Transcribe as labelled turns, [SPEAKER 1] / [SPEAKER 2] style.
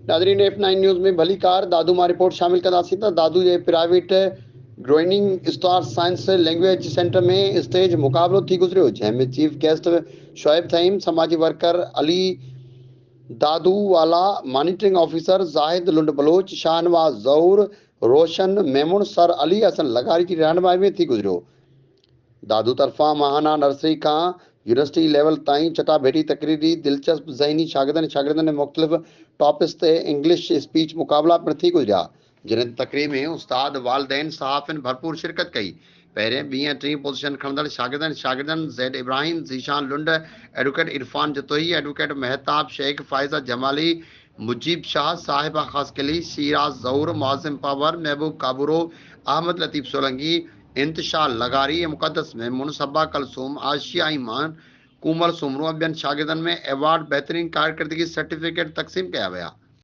[SPEAKER 1] Nadreen F9 news में भली car दादू मां रिपोर्ट शामिल कंदासीं त दादू जे private growing star science language centre में स्टेज मुक़ाबलो थी गुज़रियो, जंहिंमें चीफ गेस्ट शोएब थईम, समाजी वर्कर अली दादू वाला, मॉनिटरिंग ऑफिसर जाहिद लुंड बलोच, शाहनवाज जहूर, रोशन मेमुन, सर अली हसन लगारी की रहनुमाई में थी गुज़रियो। दादू तरफ़ां महाना नर्सरी का यूनिवर्सिटी लेवल ताईं चटाभेटी तकरीरी दिलचस्प ज़हनी शागिर्दनि ने मुख़्तलिफ़ टॉपिक्स ते इंग्लिश स्पीच मुक़ाबला पिणु थी गुज़रिया, जिन तकरीब में उस्ताद, वालिदैन, सहाफ़िन भरपूर शिरकत कई। पहिरें, ॿीं ऐं टीं पोज़ीशन खणंदड़ शागिर्दनि ज़ैद इब्राहिम, ज़ीशान लुंड, एडवोकेट इरफान जतोई, एडवोकेट महताब शेख, फ़ाइज़ा जमाली, मुजीब शाह, साहिबा ख़ासकली, सिराज ज़हूर, मुआज़िम पावर, महबूब काबूरो, अहमद लतीफ़ सोलंकी, इंतशार लगारी, मुक़द्दस मेमून, सबा कलसूम, आशिया ईमान, कूमल सुमरू ऐं ॿियनि शागिर्दनि में एवार्ड, बहितरीन कारकर्दगी सर्टिफिकेट तक़सीम कया विया।